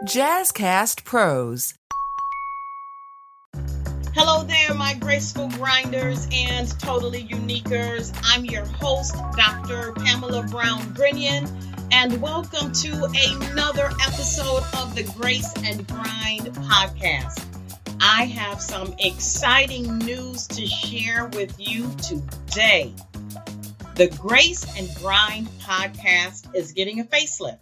Jazzcast Pros. Hello there, my graceful grinders and totally uniquers. I'm your host, Dr. Pamala Brown-Grinion, and welcome to another episode of the Grace and Grind podcast. I have some exciting news to share with you today. The Grace and Grind podcast is getting a facelift.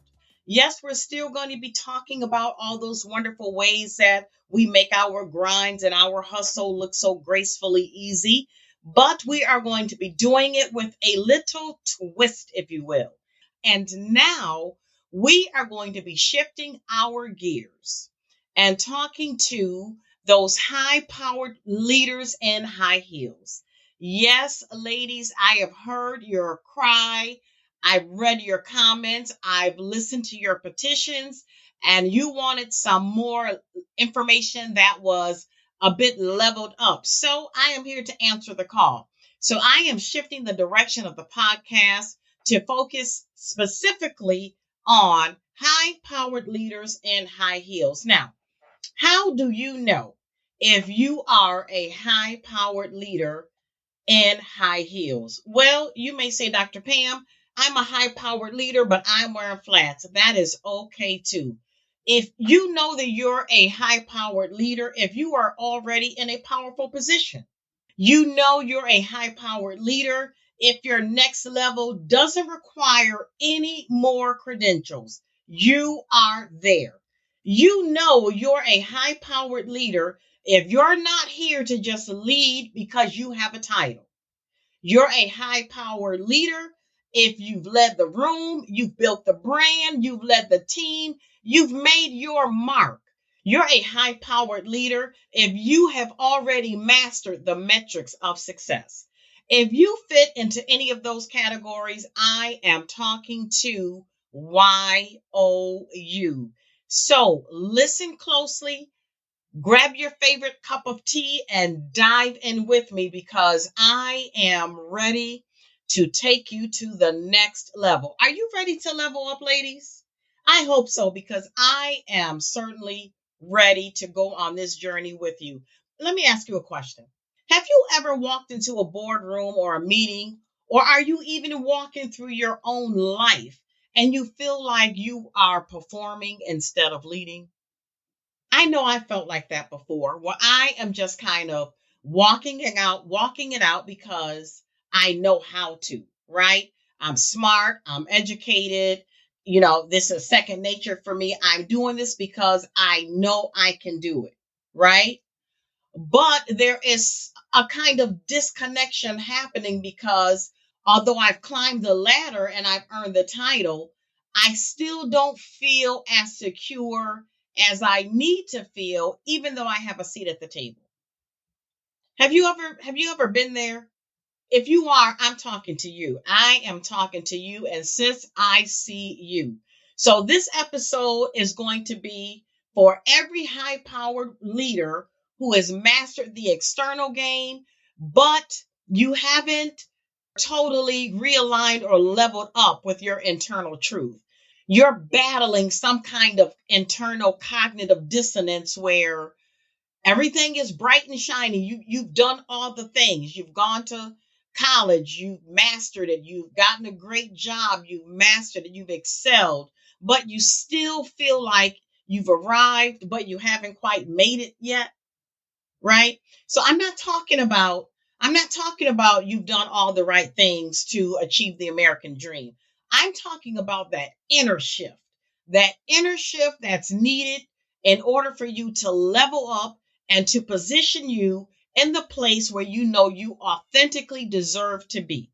Yes, we're still going to be talking about all those wonderful ways that we make our grinds and our hustle look so gracefully easy, but we are going to be doing it with a little twist, if you will. And now we are going to be shifting our gears and talking to those high-powered leaders in high heels. Yes, ladies, I have heard your cry. I've read your comments. I've listened to your petitions, and you wanted some more information that was a bit leveled up. So I am here to answer the call. So I am shifting the direction of the podcast to focus specifically on high-powered leaders in high heels. Now, how do you know if you are a high-powered leader in high heels? Well, you may say, Dr. Pam, I'm a high-powered leader, but I'm wearing flats. That is okay too. If you know that you're a high-powered leader, if you are already in a powerful position, you know you're a high-powered leader if your next level doesn't require any more credentials. You are there. You know you're a high-powered leader if you're not here to just lead because you have a title. You're a high-powered leader if you've led the room, you've built the brand, you've led the team, you've made your mark. You're a high-powered leader if you have already mastered the metrics of success. If you fit into any of those categories, I am talking to YOU. So listen closely. Grab your favorite cup of tea and dive in with me because I am ready to take you to the next level. Are you ready to level up, ladies? I hope so, because I am certainly ready to go on this journey with you. Let me ask you a question. Have you ever walked into a boardroom or a meeting, or are you even walking through your own life and you feel like you are performing instead of leading? I know I felt like that before, where I am just kind of walking it out because I know how to, right? I'm smart, I'm educated, this is second nature for me. I'm doing this because I know I can do it, right? But there is a kind of disconnection happening because although I've climbed the ladder and I've earned the title, I still don't feel as secure as I need to feel, even though I have a seat at the table. Have you ever been there? If you are, I'm talking to you. I am talking to you, and sis, I see you. So this episode is going to be for every high-powered leader who has mastered the external game, but you haven't totally realigned or leveled up with your internal truth. You're battling some kind of internal cognitive dissonance where everything is bright and shiny. You've done all the things. You've gone to college. You've mastered it. You've gotten a great job. You've mastered it. You've excelled. But you still feel like you've arrived, but you haven't quite made it yet, right? So I'm not talking about you've done all the right things to achieve the American dream. I'm talking about that inner shift that's needed in order for you to level up and to position you in the place where you know you authentically deserve to be.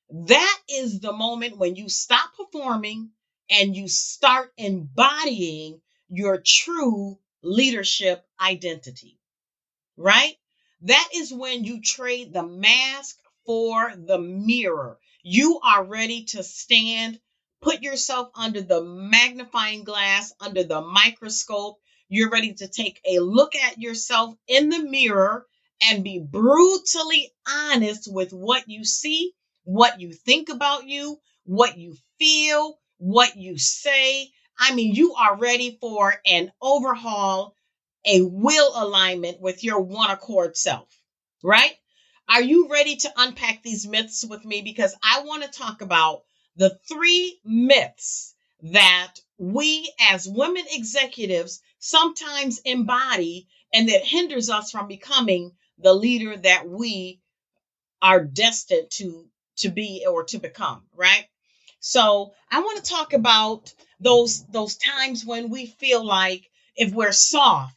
That is the moment when you stop performing and you start embodying your true leadership identity, right? That is when you trade the mask for the mirror. You are ready to stand, put yourself under the magnifying glass, under the microscope. You're ready to take a look at yourself in the mirror and be brutally honest with what you see, what you think about you, what you feel, what you say, I mean, you are ready for an overhaul, a will alignment with your one accord self, right? Are you ready to unpack these myths with me? Because I want to talk about the 3 myths that we as women executives sometimes embody and that hinders us from becoming the leader that we are destined to be or to become, right? So I want to talk about those times when we feel like if we're soft,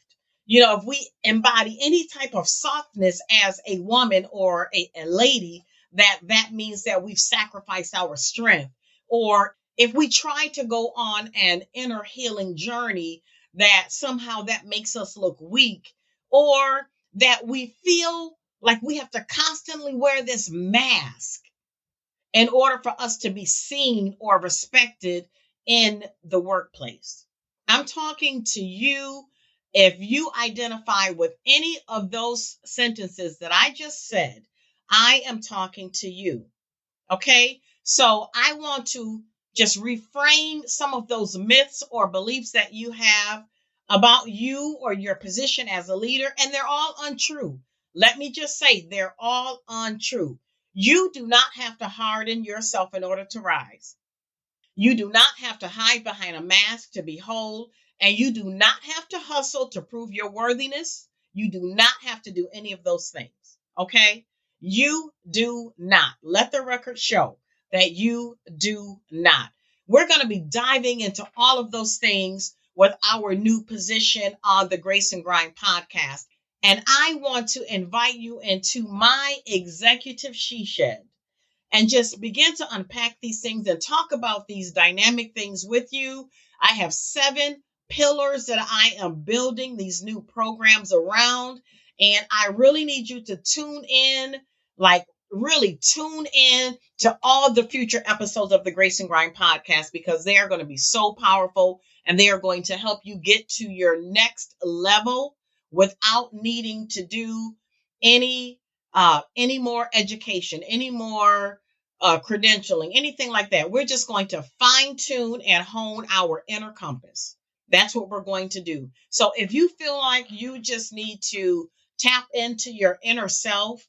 if we embody any type of softness as a woman or a lady, that means that we've sacrificed our strength. Or if we try to go on an inner healing journey, that somehow that makes us look weak, or that we feel like we have to constantly wear this mask in order for us to be seen or respected in the workplace. I'm talking to you. If you identify with any of those sentences that I just said, I am talking to you. Okay. So I want to just reframe some of those myths or beliefs that you have about you or your position as a leader, and they're all untrue. Let me just say, they're all untrue. You do not have to harden yourself in order to rise. You do not have to hide behind a mask to be whole, and you do not have to hustle to prove your worthiness. You do not have to do any of those things. Okay? You do not. Let the record show that you do not. We're going to be diving into all of those things with our new position on the Grace and Grind podcast. And I want to invite you into my executive she shed and just begin to unpack these things and talk about these dynamic things with you. I have 7 pillars that I am building these new programs around, and I really need you to tune in, like really tune in to all the future episodes of the Grace and Grind podcast, because they are going to be so powerful and they are going to help you get to your next level without needing to do any more education, any more credentialing, anything like that. We're just going to fine tune and hone our inner compass. That's what we're going to do. So if you feel like you just need to tap into your inner self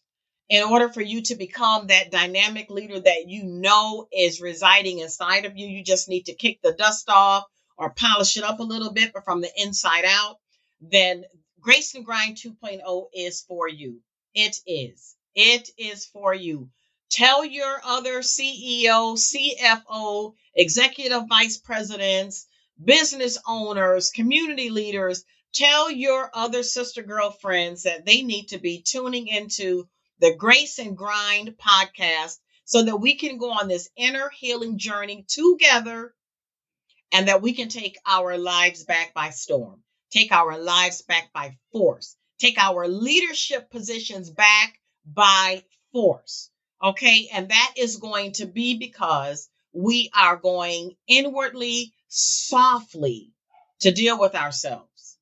in order for you to become that dynamic leader that you know is residing inside of you, you just need to kick the dust off or polish it up a little bit, but from the inside out, then Grace and Grind 2.0 is for you. It is. It is for you. Tell your other CEO, CFO, executive vice presidents, business owners, community leaders, tell your other sister girlfriends that they need to be tuning into the Grace and Grind podcast so that we can go on this inner healing journey together and that we can take our lives back by storm, take our lives back by force, take our leadership positions back by force. Okay. And that is going to be because we are going inwardly, softly to deal with ourselves,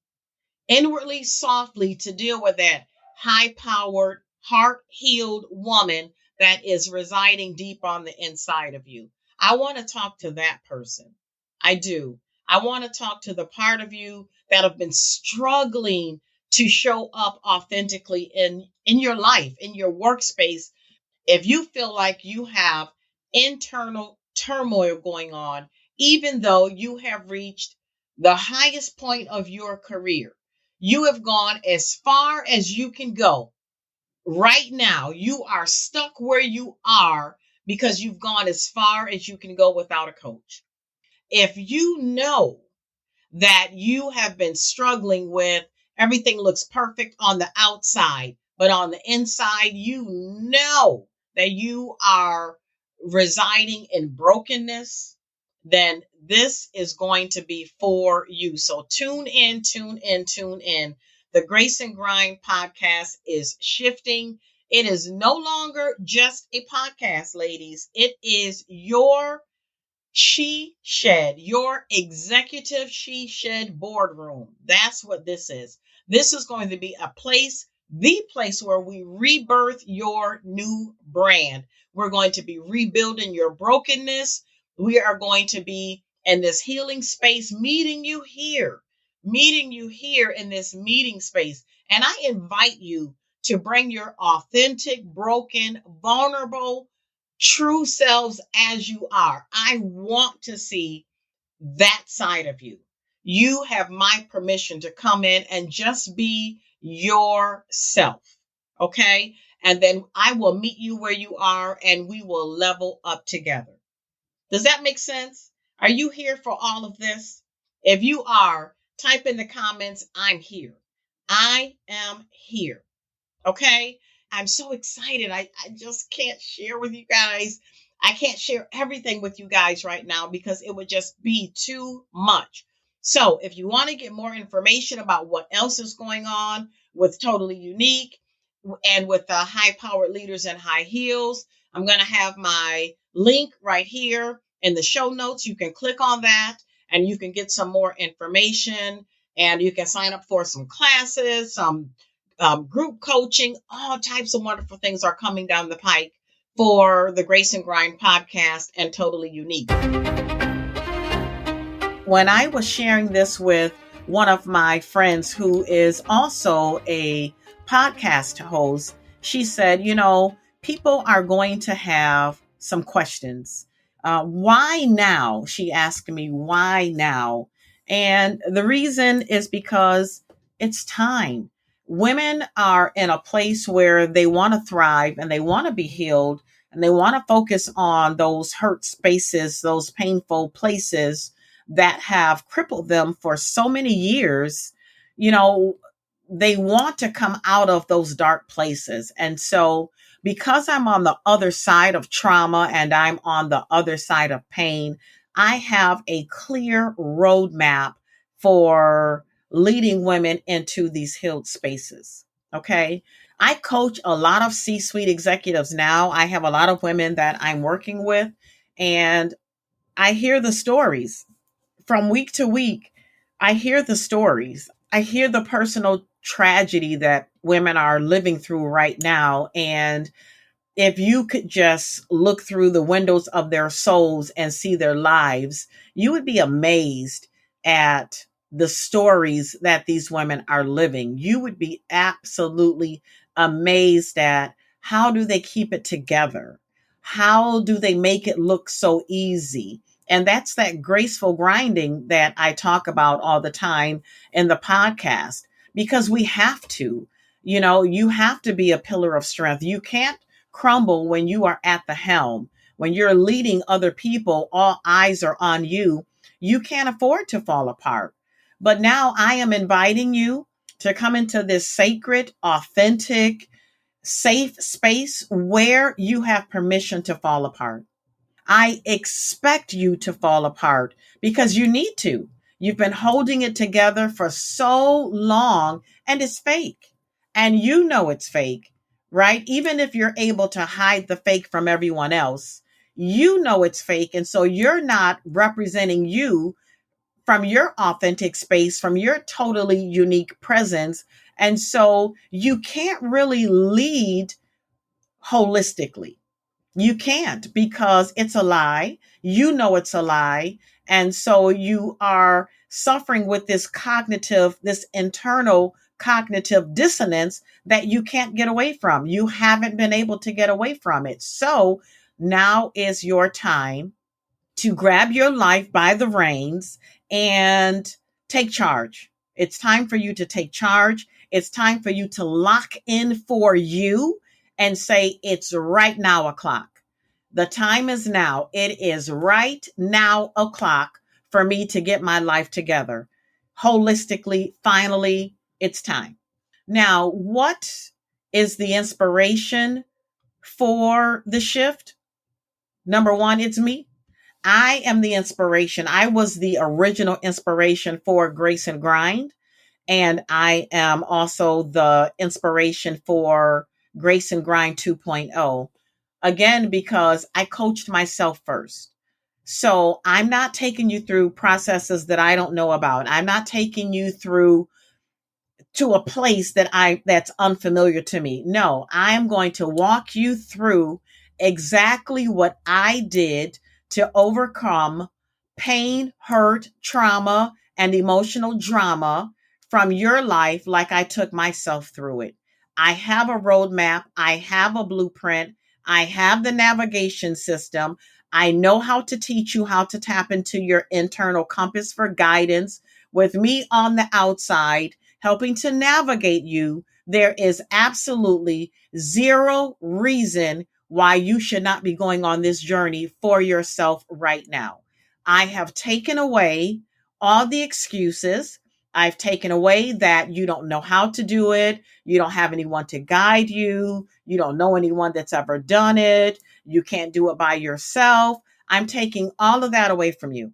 inwardly, softly to deal with that high powered, heart healed woman that is residing deep on the inside of you. I want to talk to that person. I do. I want to talk to the part of you that have been struggling to show up authentically in your life, in your workspace. If you feel like you have internal turmoil going on, even though you have reached the highest point of your career, you have gone as far as you can go. Right now, you are stuck where you are because you've gone as far as you can go without a coach. If you know that you have been struggling with everything looks perfect on the outside, but on the inside, you know that you are residing in brokenness, then this is going to be for you. So tune in, tune in, tune in. The Grace and Grind podcast is shifting. It is no longer just a podcast, ladies. It is your she shed, your executive she shed boardroom. That's what this is. This is going to be a place, the place where we rebirth your new brand. We're going to be rebuilding your brokenness. We are going to be in this healing space, meeting you here in this meeting space. And I invite you to bring your authentic, broken, vulnerable, true selves as you are. I want to see that side of you. You have my permission to come in and just be yourself. Okay. And then I will meet you where you are and we will level up together. Does that make sense? Are you here for all of this? If you are, type in the comments, I'm here. I am here. Okay. I'm so excited. I just can't share with you guys. I can't share everything with you guys right now because it would just be too much. So if you want to get more information about what else is going on with Totally Unique and with the high powered leaders in high heels, I'm going to have my link right here in the show notes. You can click on that and you can get some more information and you can sign up for some classes, some group coaching, all types of wonderful things are coming down the pike for the Grace and Grind podcast and Totally Unique. When I was sharing this with one of my friends who is also a podcast host, she said, people are going to have some questions. Why now? She asked me, why now? And the reason is because it's time. Women are in a place where they want to thrive and they want to be healed and they want to focus on those hurt spaces, those painful places that have crippled them for so many years. They want to come out of those dark places. And so because I'm on the other side of trauma and I'm on the other side of pain, I have a clear roadmap for leading women into these healed spaces. Okay. I coach a lot of C-suite executives now. I have a lot of women that I'm working with, and I hear the stories from week to week. I hear the stories. I hear the personal tragedy that women are living through right now. And if you could just look through the windows of their souls and see their lives, you would be amazed at the stories that these women are living. You would be absolutely amazed at how do they keep it together? How do they make it look so easy? And that's that graceful grinding that I talk about all the time in the podcast, because we have to, you have to be a pillar of strength. You can't crumble when you are at the helm. When you're leading other people, all eyes are on you. You can't afford to fall apart. But now I am inviting you to come into this sacred, authentic, safe space where you have permission to fall apart. I expect you to fall apart because you need to. You've been holding it together for so long and it's fake. And you know it's fake, right? Even if you're able to hide the fake from everyone else, you know it's fake. And so you're not representing you from your authentic space, from your totally unique presence. And so you can't really lead holistically. You can't, because it's a lie. You know it's a lie. And so you are suffering with this internal cognitive dissonance that you can't get away from. You haven't been able to get away from it. So now is your time to grab your life by the reins and take charge. It's time for you to take charge. It's time for you to lock in for you and say, it's right now o'clock. The time is now. It is right now o'clock for me to get my life together. Holistically, finally, it's time. Now, what is the inspiration for the shift? Number one, it's me. I am the inspiration. I was the original inspiration for Grace and Grind. And I am also the inspiration for Grace and Grind 2.0. Again, because I coached myself first. So I'm not taking you through processes that I don't know about. I'm not taking you through to a place that's unfamiliar to me. No, I am going to walk you through exactly what I did to overcome pain, hurt, trauma, and emotional drama from your life like I took myself through it. I have a roadmap. I have a blueprint. I have the navigation system. I know how to teach you how to tap into your internal compass for guidance. With me on the outside, helping to navigate you, there is absolutely zero reason why you should not be going on this journey for yourself right now. I have taken away all the excuses. I've taken away that you don't know how to do it. You don't have anyone to guide you. You don't know anyone that's ever done it. You can't do it by yourself. I'm taking all of that away from you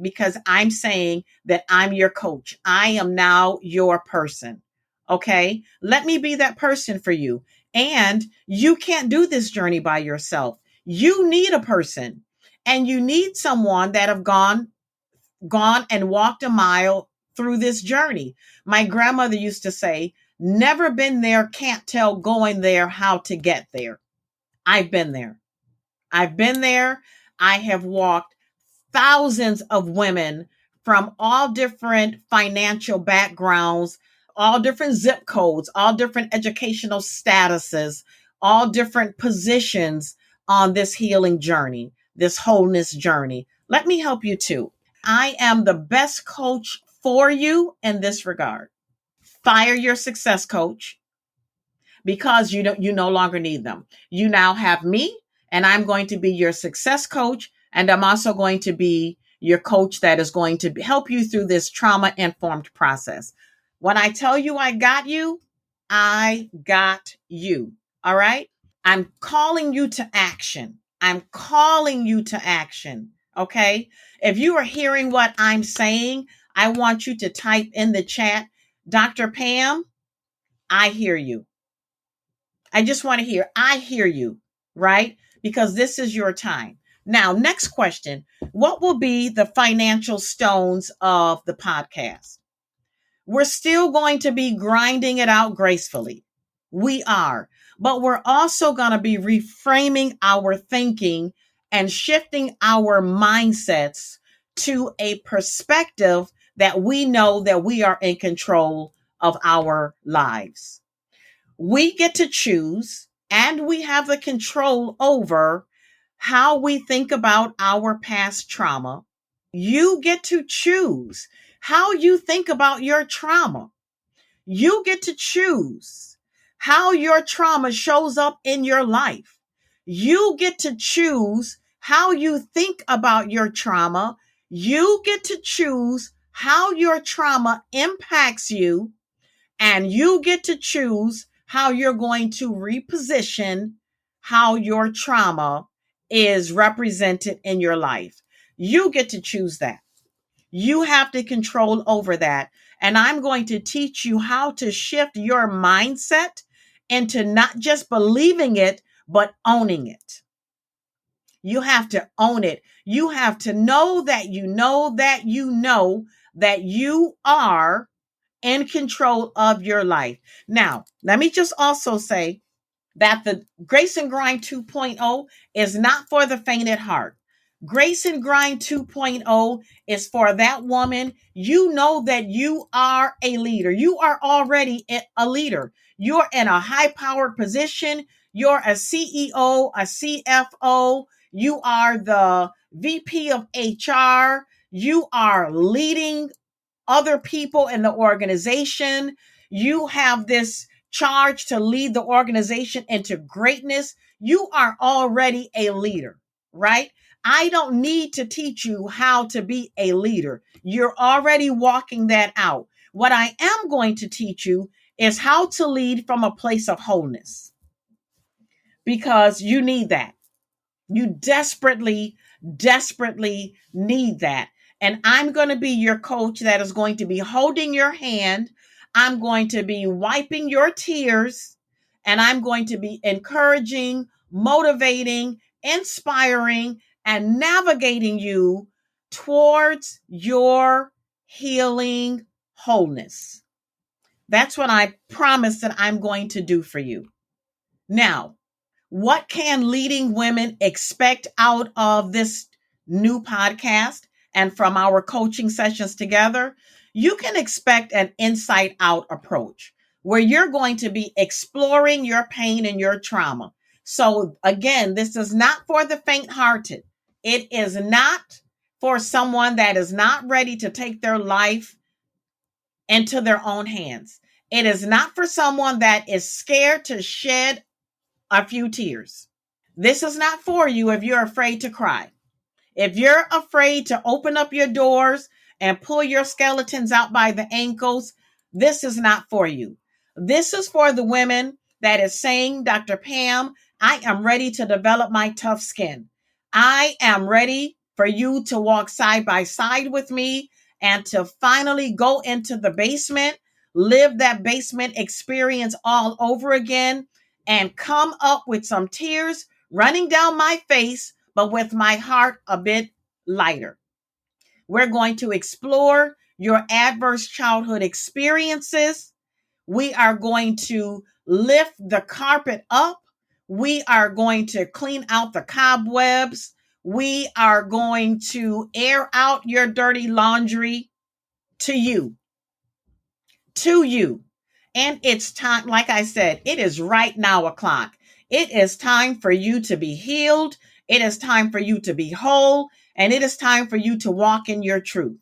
because I'm saying that I'm your coach. I am now your person. Okay. Let me be that person for you. And you can't do this journey by yourself. You need a person, and you need someone that have gone and walked a mile through this journey. My grandmother used to say, never been there, can't tell going there how to get there. I've been there. I've been there. I have walked thousands of women from all different financial backgrounds, all different zip codes, all different educational statuses, all different positions on this healing journey, this wholeness journey. Let me help you too. I am the best coach for you in this regard. Fire your success coach because you no longer need them. You now have me, and I'm going to be your success coach, and I'm also going to be your coach that is going to help you through this trauma informed process. When I tell you I got you, I got you. All right? I'm calling you to action. I'm calling you to action. Okay? If you are hearing what I'm saying, I want you to type in the chat, Dr. Pam, I hear you. I just want to hear, I hear you, right? Because this is your time. Now, next question. What will be the financial stones of the podcast? We're still going to be grinding it out gracefully. We are. But we're also going to be reframing our thinking and shifting our mindsets to a perspective that we know that we are in control of our lives. We get to choose, and we have the control over how we think about our past trauma. You get to choose how you think about your trauma. You get to choose how your trauma shows up in your life. You get to choose how you think about your trauma. You get to choose how your trauma impacts you, and you get to choose how you're going to reposition how your trauma is represented in your life. You get to choose that. You have the control over that. And I'm going to teach you how to shift your mindset into not just believing it, but owning it. You have to own it. You have to know that you know that you know that you are in control of your life. Now, let me just also say that the Grace and Grind 2.0 is not for the faint at heart. Grace and Grind 2.0 is for that woman. You know that you are a leader. You are already a leader. You're in a high powered position. You're a CEO, a CFO. You are the VP of HR. You are leading other people in the organization. You have this charge to lead the organization into greatness. You are already a leader, right? I don't need to teach you how to be a leader. You're already walking that out. What I am going to teach you is how to lead from a place of wholeness, because you need that. You desperately, desperately need that. And I'm going to be your coach that is going to be holding your hand. I'm going to be wiping your tears, and I'm going to be encouraging, motivating, inspiring, and navigating you towards your healing wholeness. That's what I promise that I'm going to do for you. Now, what can leading women expect out of this new podcast and from our coaching sessions together, you can expect an inside out approach where you're going to be exploring your pain and your trauma. So again, this is not for the faint hearted. It is not for someone that is not ready to take their life into their own hands. It is not for someone that is scared to shed a few tears. This is not for you if you're afraid to cry. If you're afraid to open up your doors and pull your skeletons out by the ankles, this is not for you. This is for the women that is saying, Dr. Pam, I am ready to develop my tough skin. I am ready for you to walk side by side with me and to finally go into the basement, live that basement experience all over again, and come up with some tears running down my face, but with my heart a bit lighter. We're going to explore your adverse childhood experiences. We are going to lift the carpet up. We are going to clean out the cobwebs. We are going to air out your dirty laundry to you. To you. And it's time, like I said, it is right now o'clock. It is time for you to be healed. It is time for you to be whole. And it is time for you to walk in your truth.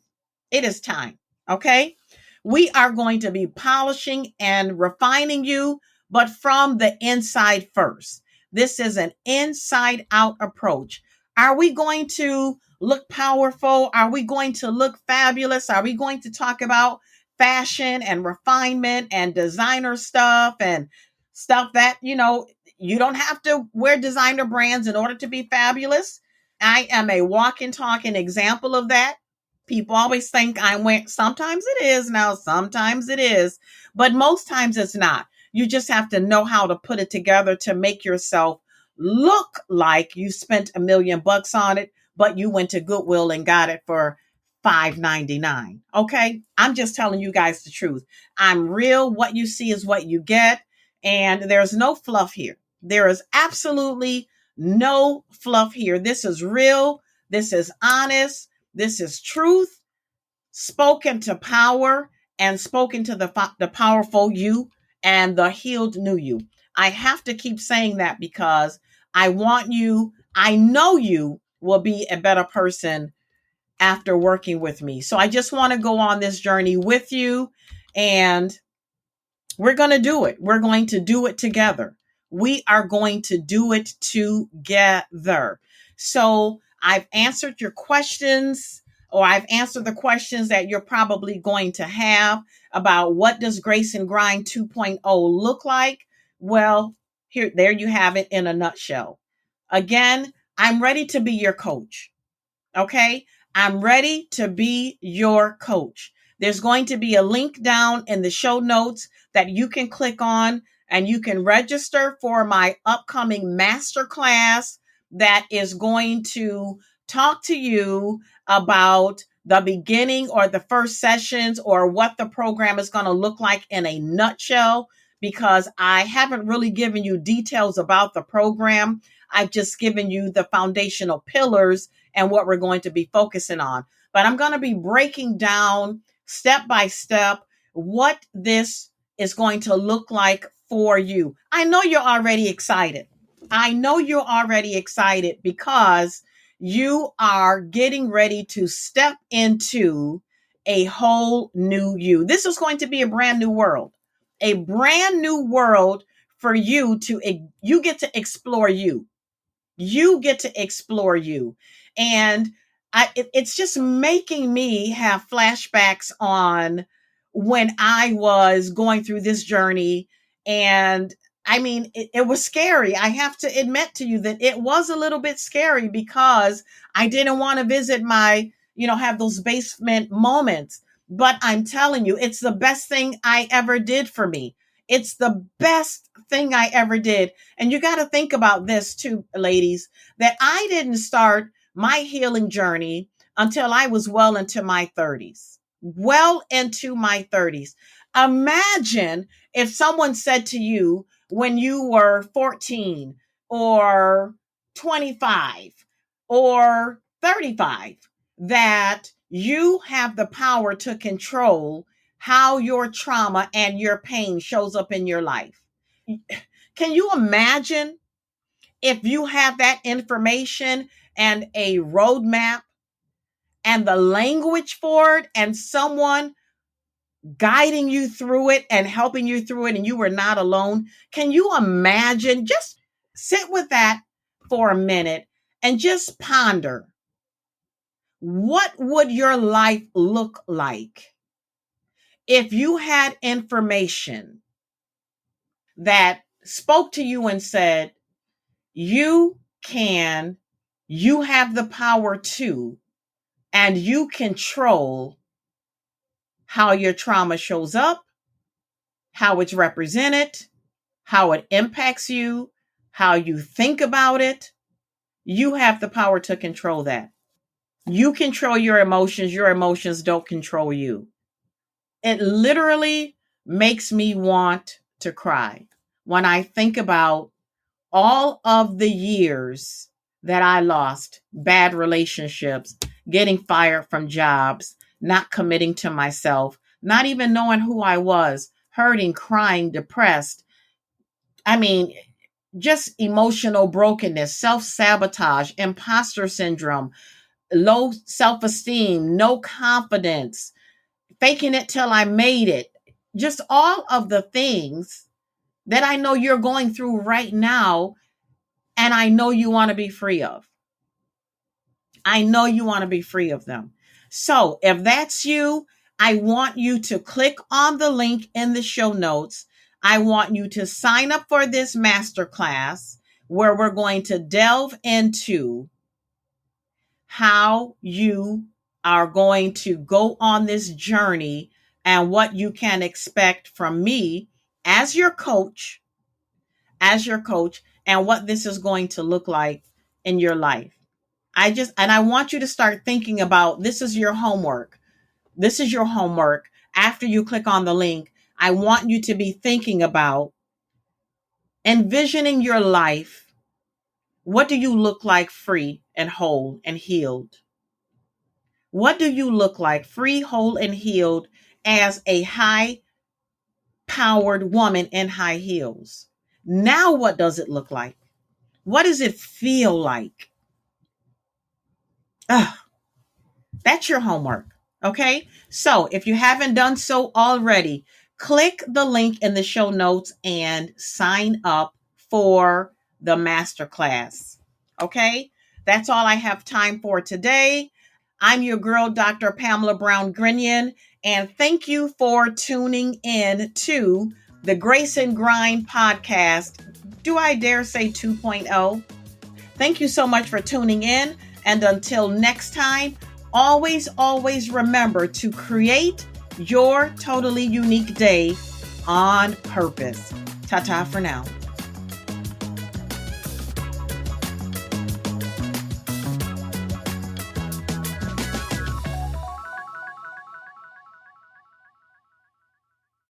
It is time. Okay. We are going to be polishing and refining you, but from the inside first. This is an inside out approach. Are we going to look powerful? Are we going to look fabulous? Are we going to talk about fashion and refinement and designer stuff and stuff that, you don't have to wear designer brands in order to be fabulous? I am a walking, talking example of that. People always think I went, sometimes it is now, sometimes it is, but most times it's not. You just have to know how to put it together to make yourself look like you spent $1 million on it, but you went to Goodwill and got it for $5.99. Okay. I'm just telling you guys the truth. I'm real. What you see is what you get. And there's no fluff here. There is absolutely no fluff here. This is real. This is honest. This is truth spoken to power and spoken to the powerful you and the healed new you. I have to keep saying that because I know you will be a better person after working with me. So I just want to go on this journey with you, and we're going to do it. We're going to do it together. We are going to do it together. So I've answered your questions, or I've answered the questions that you're probably going to have about what does Grace and Grind 2.0 look like? Well, there you have it in a nutshell. Again, I'm ready to be your coach. Okay. I'm ready to be your coach. There's going to be a link down in the show notes that you can click on, and you can register for my upcoming masterclass that is going to talk to you about the beginning or the first sessions or what the program is going to look like in a nutshell, because I haven't really given you details about the program. I've just given you the foundational pillars and what we're going to be focusing on. But I'm going to be breaking down step by step what this is going to look like for you. I know you're already excited. I know you're already excited because you are getting ready to step into a whole new you. This is going to be a brand new world, a brand new world for you you get to explore you. You get to explore you. And it's just making me have flashbacks on when I was going through this journey. And I mean, it was scary. I have to admit to you that it was a little bit scary because I didn't want to visit have those basement moments. But I'm telling you, it's the best thing I ever did for me. It's the best thing I ever did. And you got to think about this too, ladies, that I didn't start my healing journey until I was well into my 30s. Well into my 30s. Imagine if someone said to you when you were 14 or 25 or 35 that you have the power to control how your trauma and your pain shows up in your life. Can you imagine if you have that information and a roadmap and the language for it and someone guiding you through it and helping you through it and you were not alone? Can you imagine? Just sit with that for a minute and just ponder. What would your life look like if you had information that spoke to you and said, you have the power to, and you control how your trauma shows up, how it's represented, how it impacts you, how you think about it. You have the power to control that. You control your emotions don't control you. It literally makes me want to cry when I think about all of the years that I lost, bad relationships, getting fired from jobs, not committing to myself, not even knowing who I was, hurting, crying, depressed. I mean, just emotional brokenness, self-sabotage, imposter syndrome, low self-esteem, no confidence, faking it till I made it. Just all of the things that I know you're going through right now, and I know you want to be free of. I know you want to be free of them. So if that's you, I want you to click on the link in the show notes. I want you to sign up for this masterclass where we're going to delve into how you are going to go on this journey and what you can expect from me as your coach, and what this is going to look like in your life. I want you to start thinking about, this is your homework. This is your homework. After you click on the link, I want you to be thinking about envisioning your life. What do you look like free and whole and healed? What do you look like free, whole, and healed as a high-powered woman in high heels? Now, what does it look like? What does it feel like? That's your homework. Okay. So if you haven't done so already, click the link in the show notes and sign up for the masterclass. Okay. That's all I have time for today. I'm your girl, Dr. Pamala Brown-Grinion, and thank you for tuning in to the Grace and Grind podcast. Do I dare say 2.0? Thank you so much for tuning in. And until next time, always remember to create your totally unique day on purpose. Ta-ta for now.